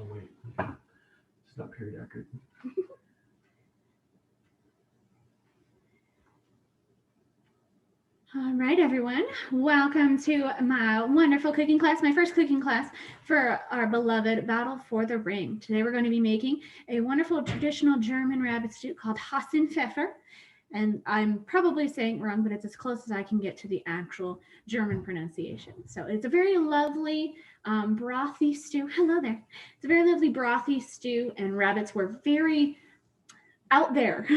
Oh wait, it's not period accurate. All right, everyone. Welcome to my wonderful cooking class, my first cooking class for our beloved Battle for the Ring. Today we're going to be making a wonderful traditional German rabbit stew called Hasenpfeffer. And I'm probably saying it wrong, but it's as close as I can get to the actual German pronunciation. So it's a very lovely brothy stew. Hello there. It's a very lovely brothy stew, and rabbits were very out there,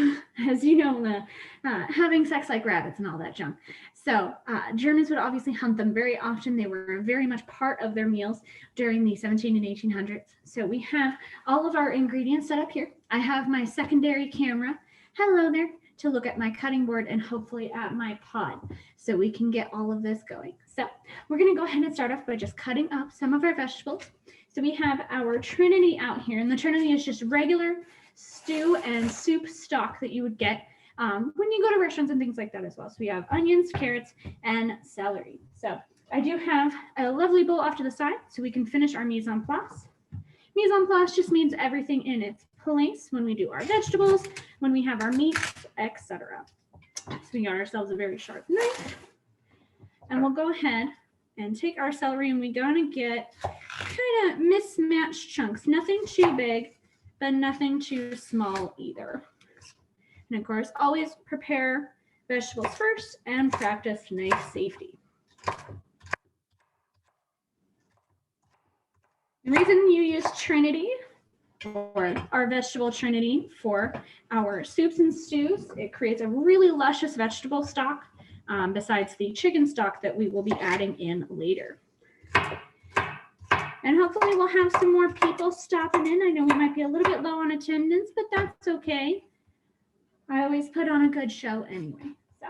as you know, having sex like rabbits and all that junk. So Germans would obviously hunt them very often. They were very much part of their meals during the 17 and 1800s. So we have all of our ingredients set up here. I have my secondary camera, hello there, to look at my cutting board and hopefully at my pod so we can get all of this going. So we're going to go ahead and start off by just cutting up some of our vegetables. So we have our Trinity out here, and the Trinity is just regular stew and soup stock that you would get when you go to restaurants and things like that as well. So we have onions, carrots, and celery. So I do have a lovely bowl off to the side so we can finish our mise en place. Mise en place just means everything in its place when we do our vegetables, when we have our meats, etc. So we got ourselves a very sharp knife, and we'll go ahead and take our celery, and we're going to get kind of mismatched chunks, nothing too big, but nothing too small either. And of course, always prepare vegetables first and practice knife safety. The reason you use Trinity, or our vegetable Trinity, for our soups and stews, it creates a really luscious vegetable stock besides the chicken stock that we will be adding in later. And hopefully we'll have some more people stopping in. I know we might be a little bit low on attendance, but that's okay. I always put on a good show anyway. So.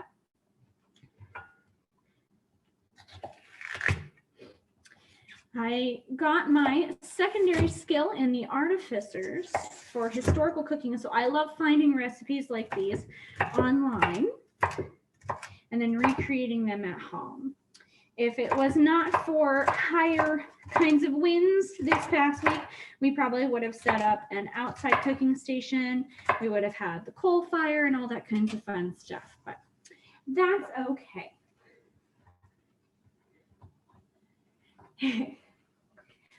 I got my secondary skill in the artificers for historical cooking. So I love finding recipes like these online and then recreating them at home. If it was not for higher kinds of winds this past week, we probably would have set up an outside cooking station. We would have had the coal fire and all that kinds of fun stuff, but that's okay.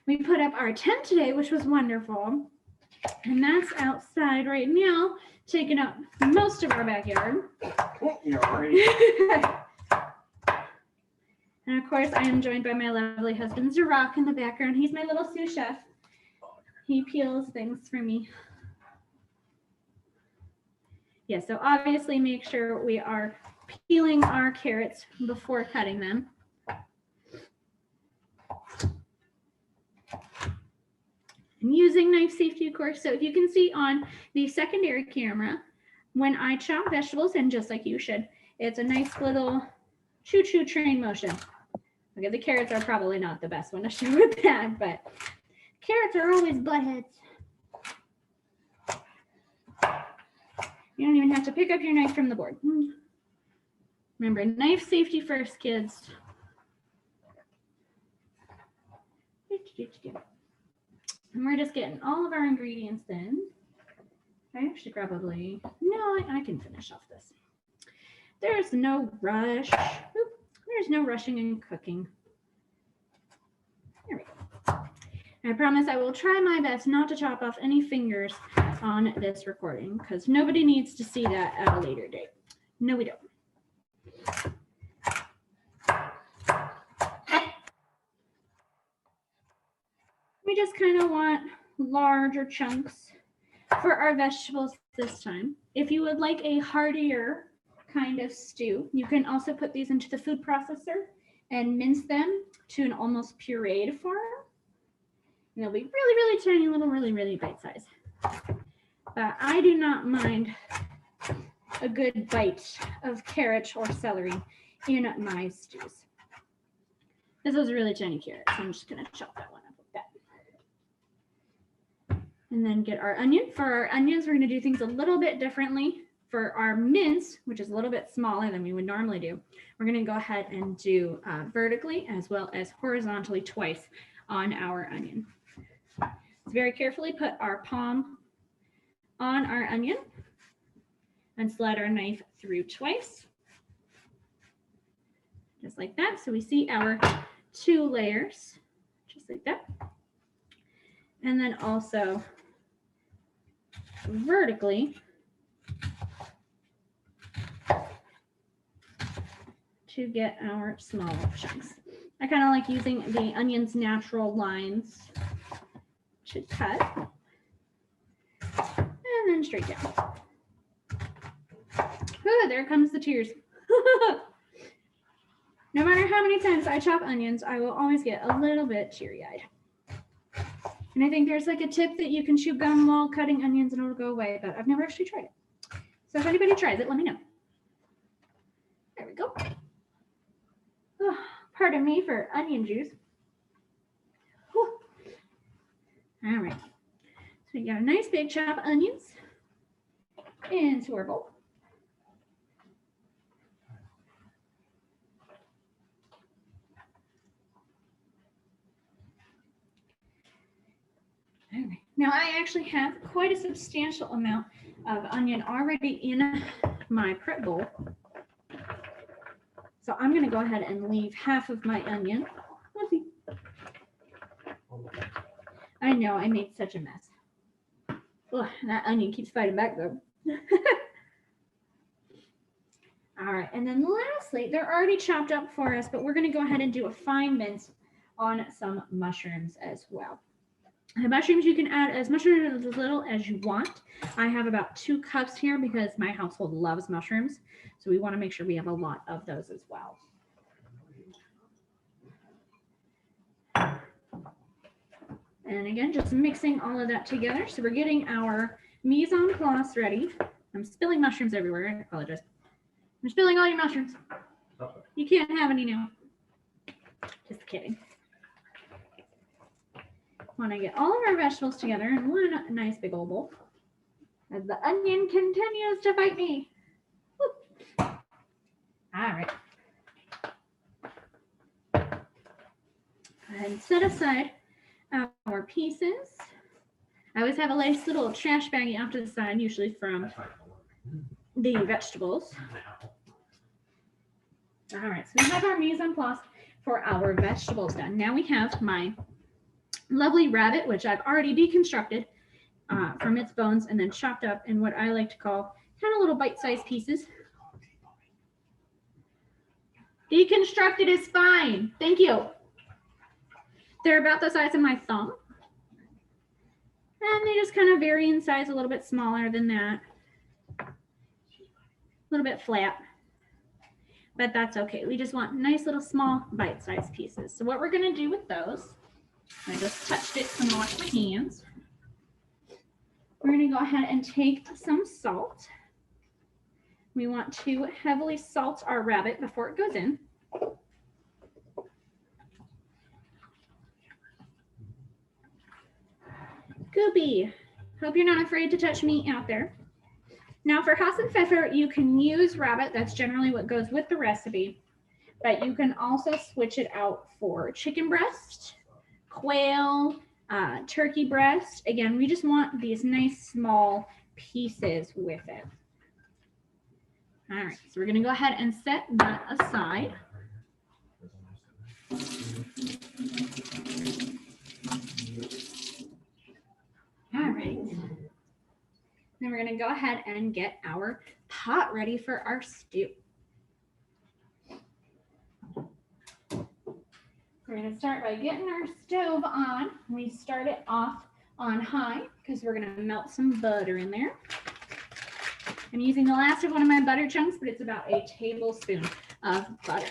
We put up our tent today, which was wonderful, and that's outside right now, taking up most of our backyard. And of course, I am joined by my lovely husband, Zarak, in the background. He's my little sous chef. He peels things for me. Yeah, so obviously make sure we are peeling our carrots before cutting them. And using knife safety, of course. So if you can see on the secondary camera, when I chop vegetables, and just like you should, it's a nice little choo-choo train motion. Okay, the carrots are probably not the best one to show with that, but carrots are always butt heads. You don't even have to pick up your knife from the board. Remember, knife safety first, kids. And we're just getting all of our ingredients in. I should probably, no, I can finish off this. There's no rush. Oop. There's no rushing and cooking. There we go. I promise I will try my best not to chop off any fingers on this recording because nobody needs to see that at a later date. No, we don't. We just kind of want larger chunks for our vegetables this time. If you would like a heartier kind of stew, you can also put these into the food processor and mince them to an almost pureed form. And they'll be really, really tiny, little, really, really bite size. But I do not mind a good bite of carrot or celery in my stews. This is a really tiny carrot, so I'm just going to chop that one up like that. And then get our onion. For our onions, we're going to do things a little bit differently. For our mince, which is a little bit smaller than we would normally do, we're going to go ahead and do vertically as well as horizontally twice on our onion. Let's very carefully put our palm on our onion and slide our knife through twice. Just like that. So we see our 2 layers, just like that. And then also vertically to get our small chunks. I kind of like using the onion's natural lines to cut. And then straight down. Ooh, there comes the tears. No matter how many times I chop onions, I will always get a little bit teary-eyed. And I think there's like a tip that you can chew gum while cutting onions and it'll go away, but I've never actually tried it. So if anybody tries it, let me know. There we go. Oh, pardon me for onion juice. Whew. All right. So we got a nice big chop of onions into our bowl. All right. Now I actually have quite a substantial amount of onion already in my prep bowl. So I'm going to go ahead and leave half of my onion. Whoopsie. I know I made such a mess. Ugh, that onion keeps fighting back though. All right, and then lastly, they're already chopped up for us, but we're going to go ahead and do a fine mince on some mushrooms as well. The mushrooms, you can add as much or as little as you want. I have about 2 cups here because my household loves mushrooms. So we want to make sure we have a lot of those as well. And again, just mixing all of that together. So we're getting our mise en place ready. I'm spilling mushrooms everywhere. I apologize. I'm spilling all your mushrooms. You can't have any now. Just kidding. Want to get all of our vegetables together in one nice big old bowl as the onion continues to fight me. Woo. All right. And set aside our pieces. I always have a nice little trash baggie off to the side, usually from the vegetables. All right, so we have our mise en place for our vegetables done. Now we have my lovely rabbit, which I've already deconstructed from its bones and then chopped up in what I like to call kind of little bite-sized pieces. Deconstructed is fine. Thank you. They're about the size of my thumb. And they just kind of vary in size, a little bit smaller than that. A little bit flat. But that's okay. We just want nice little small bite-sized pieces. So what we're going to do with those, I just touched it, so I'm going to wash my hands. We're going to go ahead and take some salt. We want to heavily salt our rabbit before it goes in. Goopy. Hope you're not afraid to touch meat out there. Now for Hasenpfeffer, you can use rabbit. That's generally what goes with the recipe. But you can also switch it out for chicken breast, quail, turkey breast. Again, we just want these nice small pieces with it. All right, so we're going to go ahead and set that aside. All right. Then we're going to go ahead and get our pot ready for our stew. We're going to start by getting our stove on. We start it off on high because we're going to melt some butter in there. I'm using the last of one of my butter chunks, but it's about a tablespoon of butter.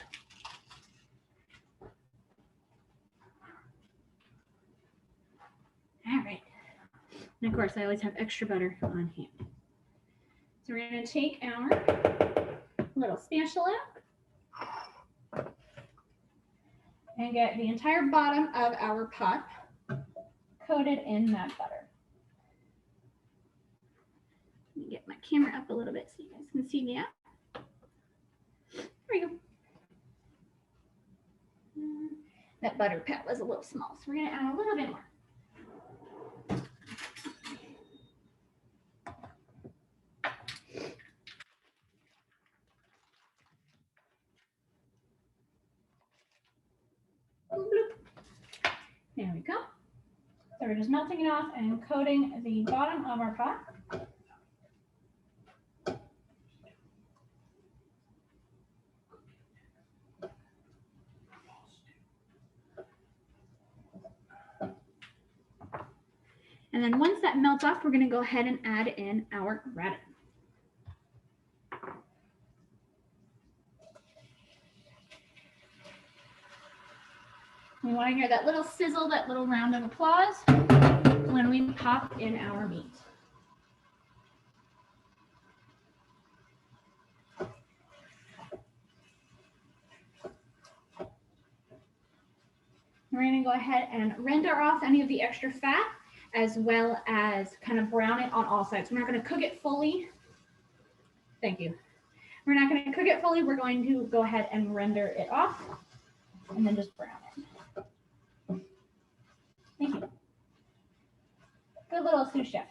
All right. And of course, I always have extra butter on hand. So we're going to take our little spatula and get the entire bottom of our pot coated in that butter. Let me get my camera up a little bit so you guys can see that. There we go. That butter pat was a little small, so we're going to add a little bit more. There we go. So we're just melting it off and coating the bottom of our pot. And then once that melts off, we're going to go ahead and add in our rabbit. We want to hear that little sizzle, that little round of applause when we pop in our meat. We're going to go ahead and render off any of the extra fat, as well as kind of brown it on all sides. We're not going to cook it fully. Thank you. We're not going to cook it fully. We're going to go ahead and render it off and then just brown it. Thank you. Good little sous chef.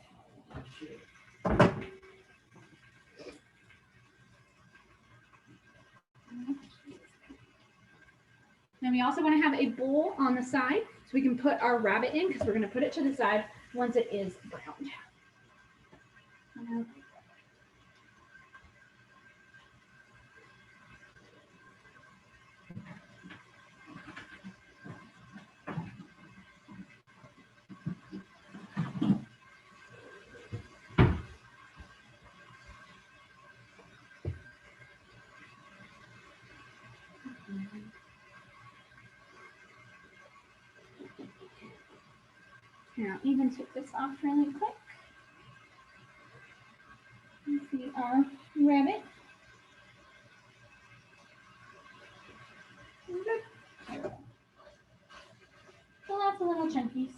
Then we also want to have a bowl on the side so we can put our rabbit in, because we're going to put it to the side once it is browned. Now, even take this off really quick. Let's see our rabbit. So lots of little chunkies.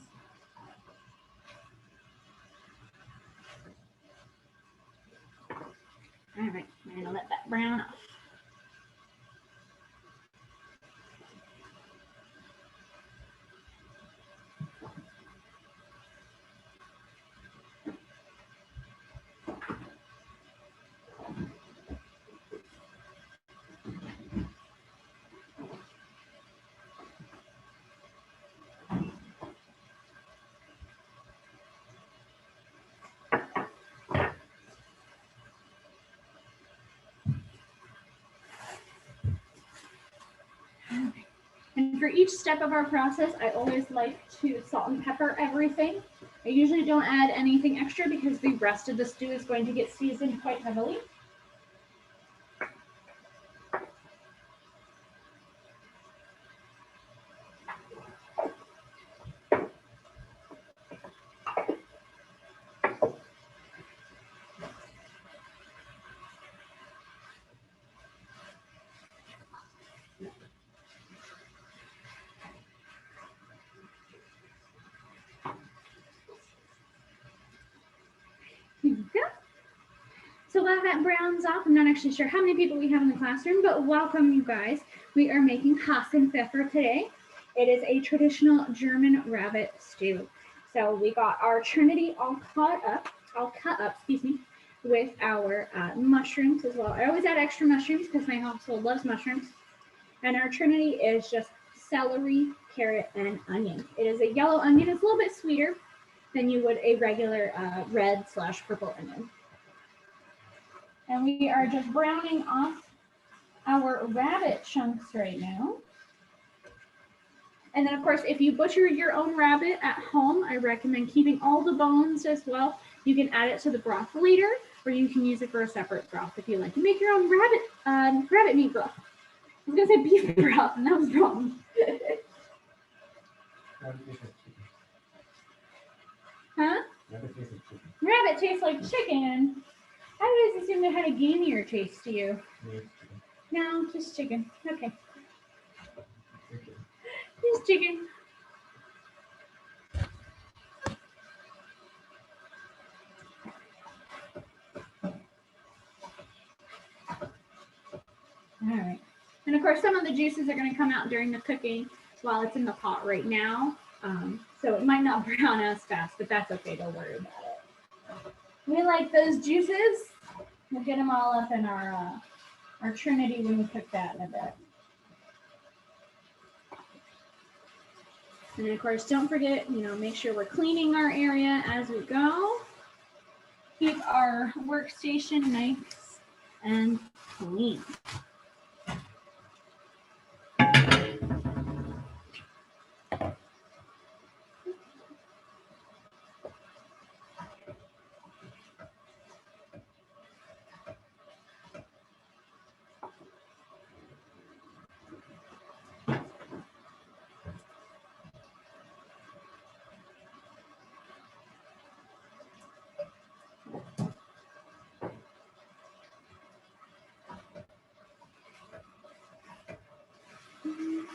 All right, we're going to let that brown off. And for each step of our process, I always like to salt and pepper everything. I usually don't add anything extra because the rest of the stew is going to get seasoned quite heavily. So while that browns off, I'm not actually sure how many people we have in the classroom, but welcome you guys. We are making Hasenpfeffer today. It is a traditional German rabbit stew. So we got our Trinity all cut up, with our mushrooms as well. I always add extra mushrooms because my household loves mushrooms. And our Trinity is just celery, carrot, and onion. It is a yellow onion. It's a little bit sweeter than you would a regular red/purple onion. And we are just browning off our rabbit chunks right now. And then, of course, if you butcher your own rabbit at home, I recommend keeping all the bones as well. You can add it to the broth later, or you can use it for a separate broth if you like to make your own rabbit meat broth. I was going to say beef broth, and that was wrong. Huh? Rabbit tastes like chicken. I always assumed it had a gamier taste to you. No, just chicken. Okay. Just chicken. All right. And of course, some of the juices are going to come out during the cooking while it's in the pot right now. So it might not brown as fast, but that's okay. Don't worry about it. We like those juices. We'll get them all up in our Trinity when we cook that in a bit. And of course, don't forget, make sure we're cleaning our area as we go. Keep our workstation nice and clean.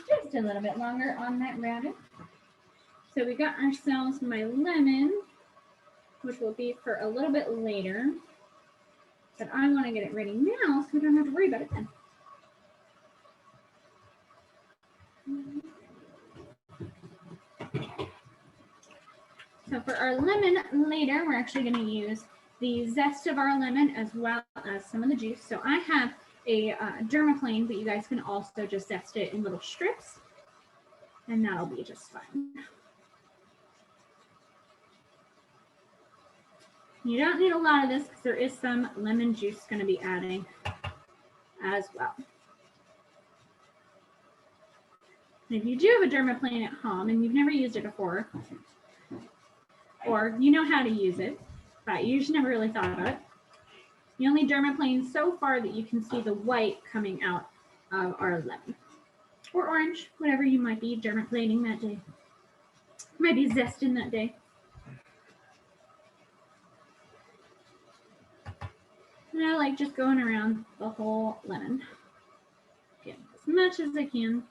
Just a little bit longer on that rabbit. So we got ourselves my lemon, which will be for a little bit later. But I want to get it ready now so we don't have to worry about it then. So for our lemon later, we're actually going to use the zest of our lemon as well as some of the juice. So I have a dermaplane, but you guys can also just zest it in little strips, and that'll be just fine. You don't need a lot of this because there is some lemon juice going to be adding as well. And if you do have a dermaplane at home and you've never used it before, or you know how to use it, but you just never really thought about it, you only dermaplane so far that you can see the white coming out of our lemon. Or orange, whatever you might be dermaplaning that day. Might be zesting that day. And I like just going around the whole lemon. Get as much as I can.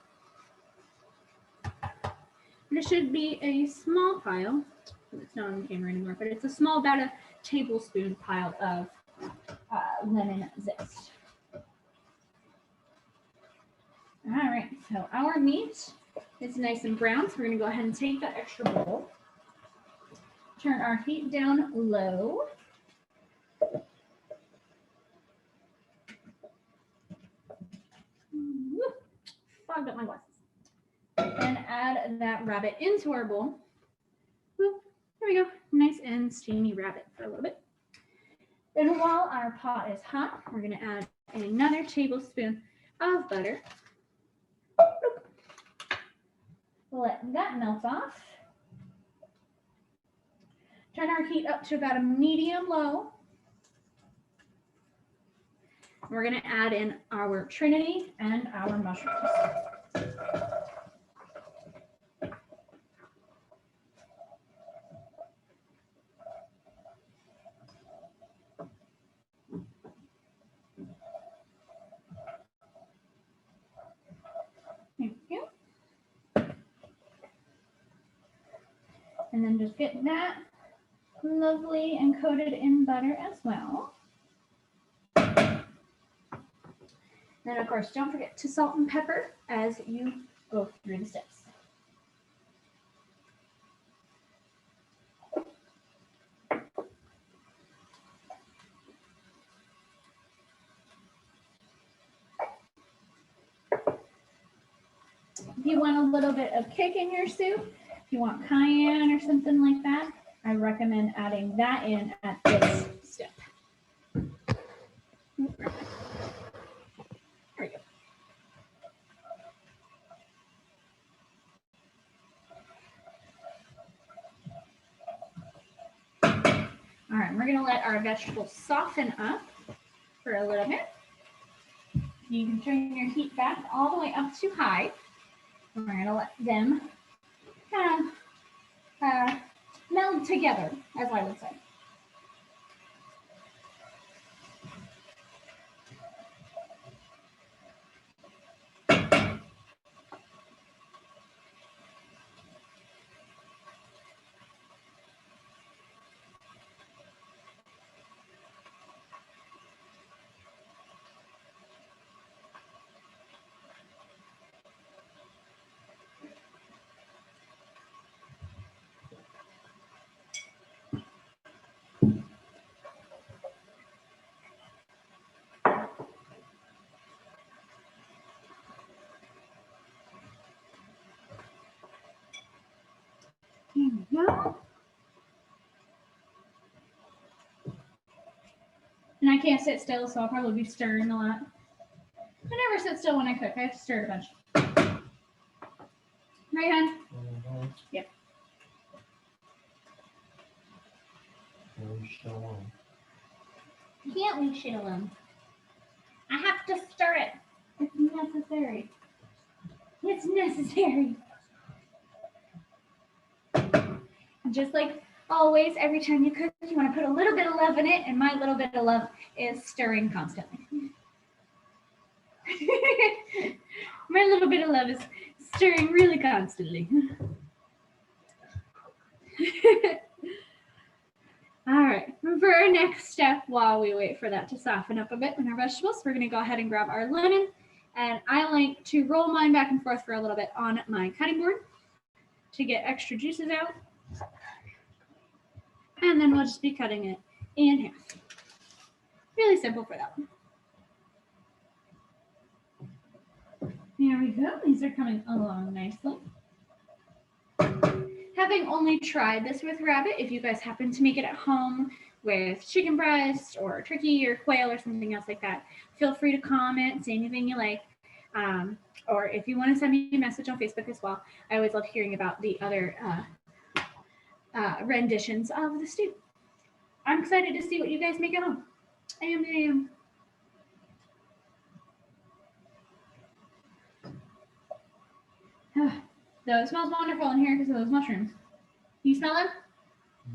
And it should be a small pile. It's not on the camera anymore, but it's a small, about a tablespoon pile of lemon zest. All right, so our meat is nice and brown, so we're going to go ahead and take that extra bowl. Turn our heat down low. Fogged up my glasses. And add that rabbit into our bowl. There we go. Nice and steamy rabbit for a little bit. Then while our pot is hot, we're going to add another tablespoon of butter. Let that melt off. Turn our heat up to about a medium low. We're going to add in our Trinity and our mushrooms. Thank you. And then just get that lovely and coated in butter as well. Then, of course, don't forget to salt and pepper as you go through the steps. If you want a little bit of kick in your soup, if you want cayenne or something like that, I recommend adding that in at this step. There we go. All right, we're going to let our vegetables soften up for a little bit. You can turn your heat back all the way up to high. We're going to let them kind of meld together, as I would say. we go. And I can't sit still, so I'll probably be stirring a lot. I never sit still when I cook. I have to stir it a bunch. Right, hon? Mm-hmm. Yep. Leave shit alone. Can't leave shit alone. I have to stir it. It's necessary. It's necessary. Just like always, every time you cook, you want to put a little bit of love in it, and my little bit of love is stirring constantly. My little bit of love is stirring really constantly. All right, for our next step, while we wait for that to soften up a bit in our vegetables, we're going to go ahead and grab our lemon. And I like to roll mine back and forth for a little bit on my cutting board to get extra juices out. And then we'll just be cutting it in half. Really simple for that one. There we go. These are coming along nicely. Having only tried this with rabbit, if you guys happen to make it at home with chicken breast or turkey or quail or something else like that, feel free to comment, say anything you like. Or if you want to send me a message on Facebook as well, I always love hearing about the other renditions of the stew. I'm excited to see what you guys make at home. I am. Though it smells wonderful in here because of those mushrooms. You smell them?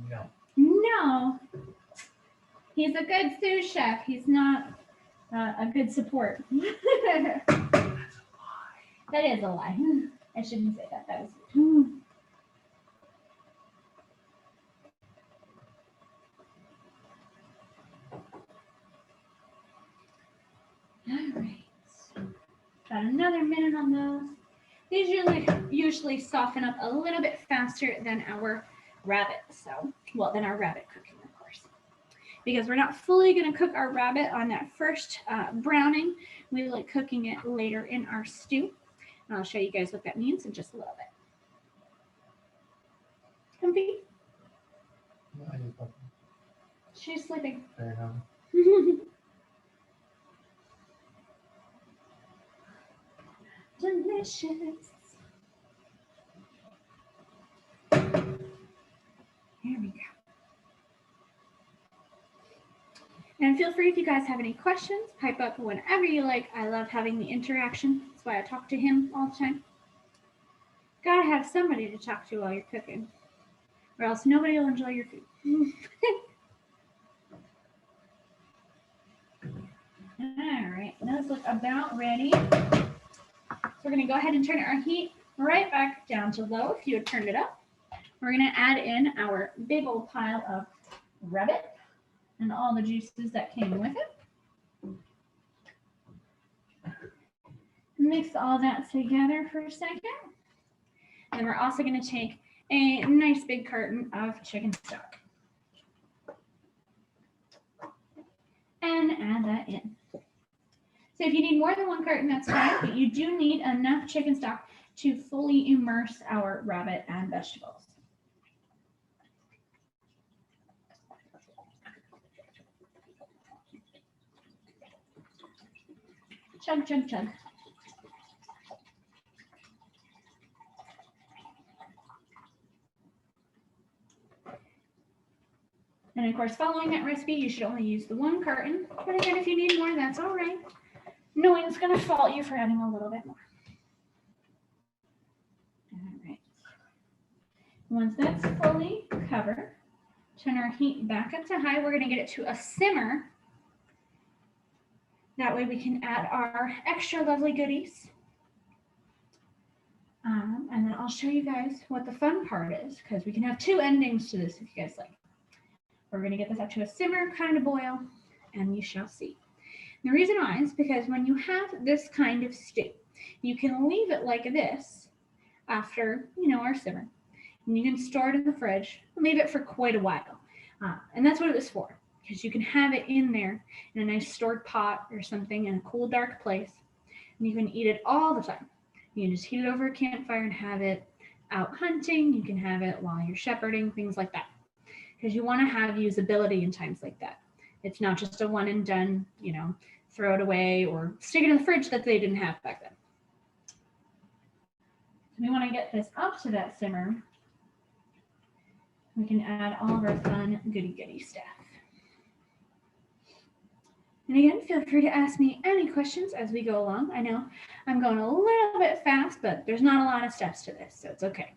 No. No. He's a good sous chef. He's not a good support. That's a lie. That is a lie. I shouldn't say that. That was rude. All right. Got another minute on those. These usually soften up a little bit faster than our rabbit. Than our rabbit cooking, of course. Because we're not fully going to cook our rabbit on that first browning. We like cooking it later in our stew. And I'll show you guys what that means in just a little bit. Comfy? No, I need puppy. She's sleeping. Fair enough. Delicious. There we go. And feel free if you guys have any questions, pipe up whenever you like. I love having the interaction. That's why I talk to him all the time. Gotta have somebody to talk to while you're cooking, or else nobody will enjoy your food. All right, those look about ready. So we're going to go ahead and turn our heat right back down to low if you had turned it up. We're going to add in our big old pile of rabbit and all the juices that came with it. Mix all that together for a second. And we're also going to take a nice big carton of chicken stock and add that in. So if you need more than one carton, that's fine, but you do need enough chicken stock to fully immerse our rabbit and vegetables. Chug, chug, chug. And of course, following that recipe, you should only use the one carton. But again, if you need more, that's all right. No one's going to fault you for adding a little bit more. All right. Once that's fully covered, turn our heat back up to high. We're going to get it to a simmer. That way we can add our extra lovely goodies. And then I'll show you guys what the fun part is, because we can have two endings to this if you guys like. We're going to get this up to a simmer kind of boil, and you shall see. The reason why is because when you have this kind of stew, you can leave it like this after, our simmer. And you can store it in the fridge and leave it for quite a while. And that's what it was for, because you can have it in there in a nice stored pot or something in a cool, dark place. And you can eat it all the time. You can just heat it over a campfire and have it out hunting. You can have it while you're shepherding, things like that. Because you want to have usability in times like that. It's not just a one and done, you know, throw it away or stick it in the fridge that they didn't have back then. We want to get this up to that simmer. We can add all of our fun goody stuff. And again, feel free to ask me any questions as we go along. I know I'm going a little bit fast, but there's not a lot of steps to this, so it's okay.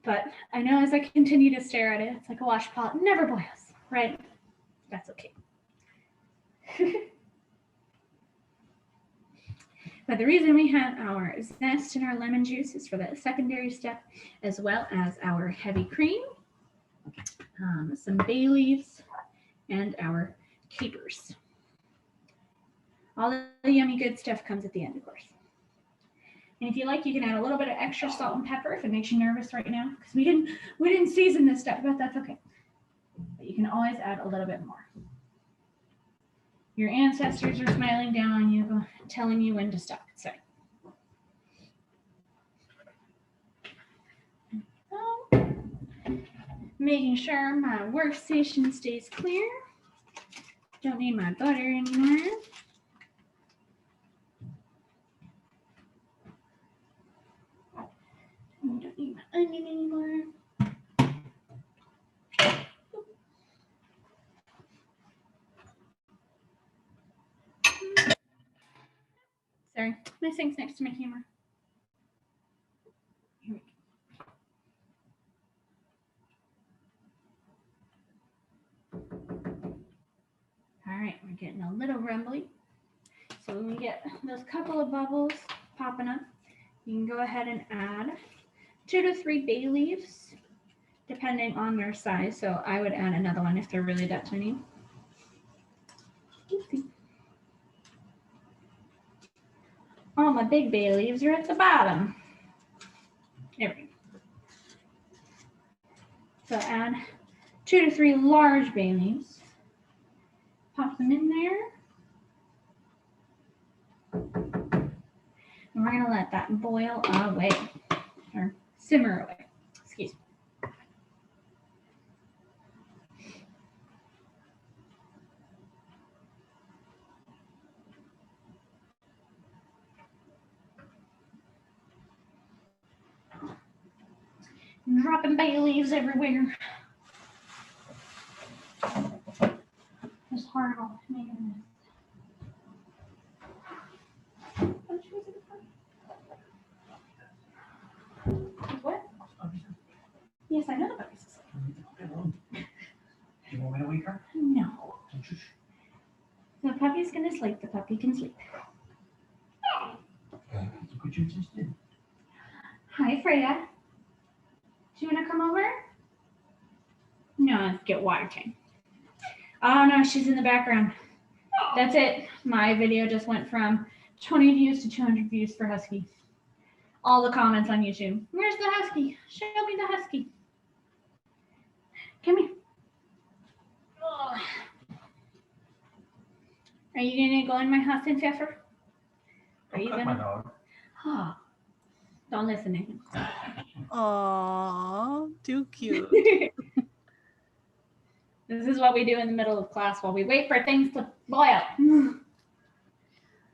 But I know as I continue to stare at it, it's like a washcloth, it never boils, right? That's okay. But the reason we have our zest and our lemon juice is for that secondary step, as well as our heavy cream, some bay leaves, and our capers. All the yummy good stuff comes at the end, of course. And if you like, you can add a little bit of extra salt and pepper if it makes you nervous right now, because we didn't season this stuff, but that's okay. But you can always add a little bit more. Your ancestors are smiling down on you, telling you when to stop. So, making sure my workstation stays clear. Don't need my butter anymore. Don't need my onion anymore. Sorry, my sink's next to my camera. Here we go. All right, we're getting a little rumbly. So when we get those couple of bubbles popping up, you can go ahead and add 2 to 3 bay leaves, depending on their size. So I would add another one if they're really that tiny. Oopsie. All my big bay leaves are at the bottom. There we go. So add 2 to 3 large bay leaves. Pop them in there. And we're going to let that boil away, or simmer away. Excuse me. Dropping bay leaves everywhere. It's horrible making this. What? Yes, I know the puppies. Do you want me to wake her? No. The puppy's gonna sleep. The puppy can sleep. Look what you just did. Hi, Freya. Do you want to come over? No, let's get water time. Oh no, she's in the background. That's it. My video just went from 20 views to 200 views for Husky. All the comments on YouTube. Where's the Husky? Show me the Husky. Come here. Oh. Are you gonna go in my Hasenpfeffer? Are you Don't cut my dog. Oh, don't listen to him. Aww, too cute. This is what we do in the middle of class while we wait for things to boil. All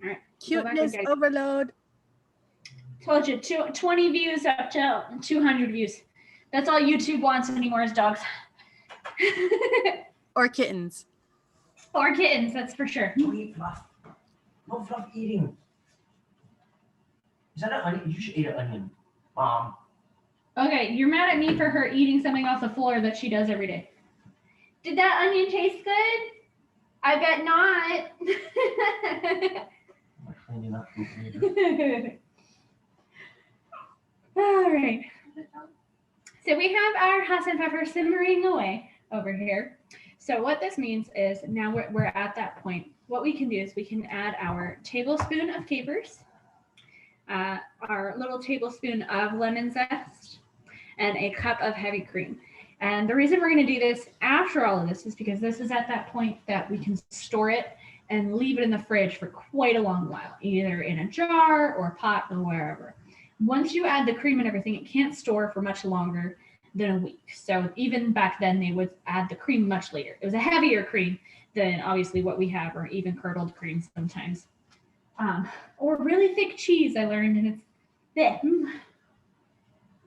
right. Cuteness overload. Told you, 20 views up to 200 views. That's all YouTube wants anymore is dogs. Or kittens. Or kittens, that's for sure. Don't eat fluff. No fluff eating. Is that an onion? You should eat an onion, Mom. Okay, you're mad at me for her eating something off the floor that she does every day. Did that onion taste good? I bet not. I'm cleaning up food later. All right. So we have our Hasenpfeffer simmering away over here. So what this means is now we're at that point. What we can do is we can add our tablespoon of capers, our little tablespoon of lemon zest, and a cup of heavy cream. And the reason we're going to do this after all of this is because this is at that point that we can store it and leave it in the fridge for quite a long while, either in a jar or pot or wherever. once you add the cream and everything, it can't store for much longer than a week. So even back then, they would add the cream much later. It was a heavier cream than obviously what we have, or even curdled cream sometimes. Or really thick cheese, I learned, and it's thick.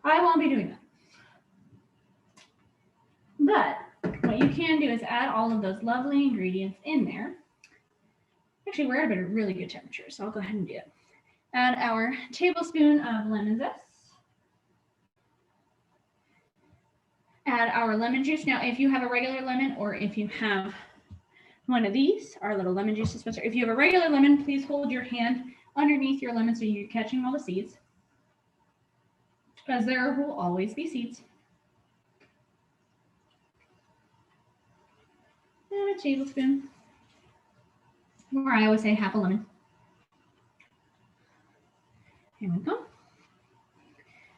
I won't be doing that. But what you can do is add all of those lovely ingredients in there. Actually, we're at a really good temperature, so I'll go ahead and do it. Add our tablespoon of lemon zest. Add our lemon juice. Now, if you have a regular lemon, or if you have one of these, our little lemon juice dispenser, if you have a regular lemon, please hold your hand underneath your lemon so you're catching all the seeds, as there will always be seeds. And a tablespoon, or I always say half a lemon. Here we go.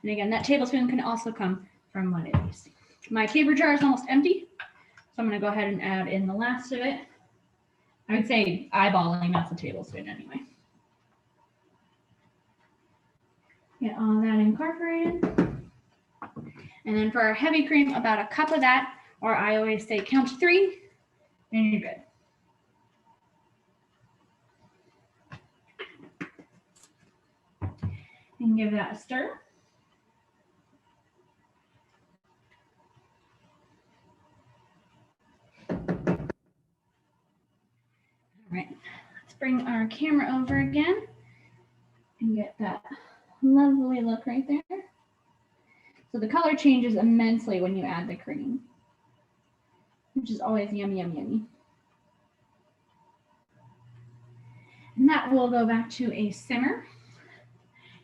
And again, that tablespoon can also come from one of these. My caber jar is almost empty, so I'm going to go ahead and add in the last of it. I would say eyeballing, that's a tablespoon anyway. Get all that incorporated. And then for our heavy cream, about a cup of that, or I always say count to 3, and you're good. And give that a stir. All right, let's bring our camera over again and get that lovely look right there. So the color changes immensely when you add the cream, which is always yummy, yummy, yummy. And that will go back to a simmer.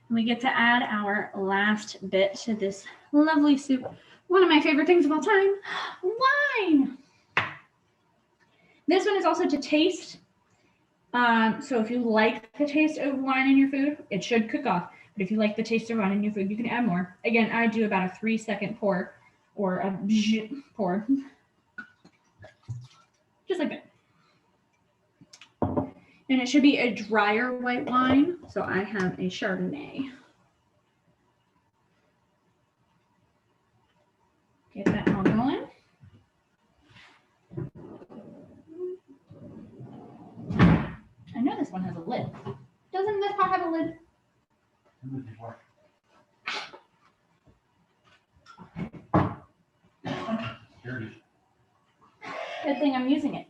And we get to add our last bit to this lovely soup. One of my favorite things of all time, wine. This one is also to taste. So if you like the taste of wine in your food, it should cook off. But if you like the taste of wine in your food, you can add more. Again, I do about a 3-second pour, or a pour. Just like that. And it should be a drier white wine. So I have a Chardonnay. Get that all going. I know this one has a lid. Doesn't this pot have a lid? Here it is. Good thing I'm using it.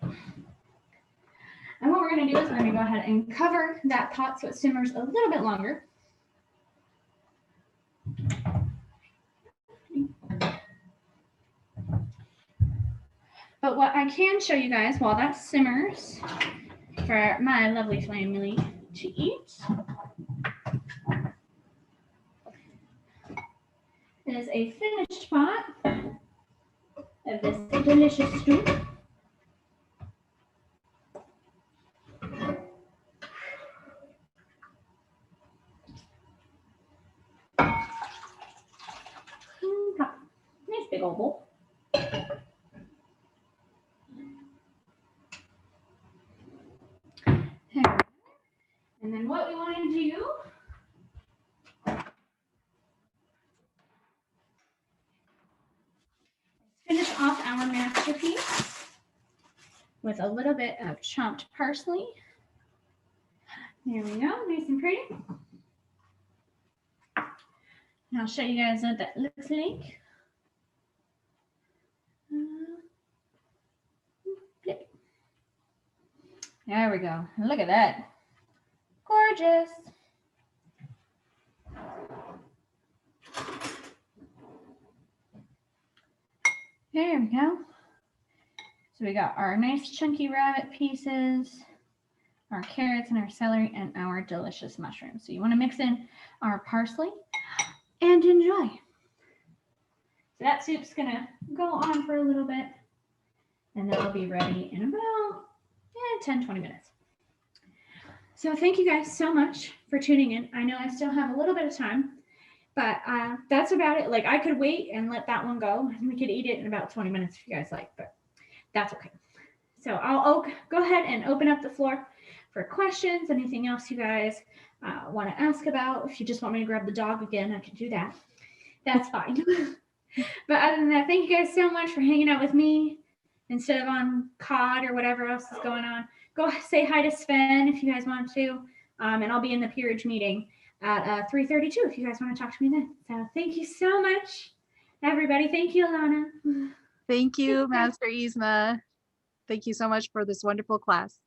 And what we're going to do is we're going to go ahead and cover that pot so it simmers a little bit longer. But what I can show you guys while that simmers for my lovely family to eat is a finished pot of this delicious stew. Nice big old bowl. And then what we want to do is finish off our masterpiece with a little bit of chopped parsley. There we go, nice and pretty. And I'll show you guys what that looks like. There we go. Look at that. Gorgeous. There we go. So we got our nice chunky rabbit pieces, our carrots and our celery, and our delicious mushrooms. So you want to mix in our parsley and enjoy. So that soup's gonna go on for a little bit, and then it'll be ready in about 10-20 minutes. So thank you guys so much for tuning in. I know I still have a little bit of time, but that's about it. Like, I could wait and let that one go, and we could eat it in about 20 minutes if you guys like, but that's okay. So I'll go ahead and open up the floor for questions. Anything else you guys want to ask about? If you just want me to grab the dog again, I can do that. That's fine. But other than that, thank you guys so much for hanging out with me instead of on COD or whatever else is going on. Go say hi to Sven if you guys want to. And I'll be in the peerage meeting at 3:32 if you guys want to talk to me then. So thank you so much, everybody. Thank you, Alana. Thank you, Master Yzma. Thank you so much for this wonderful class.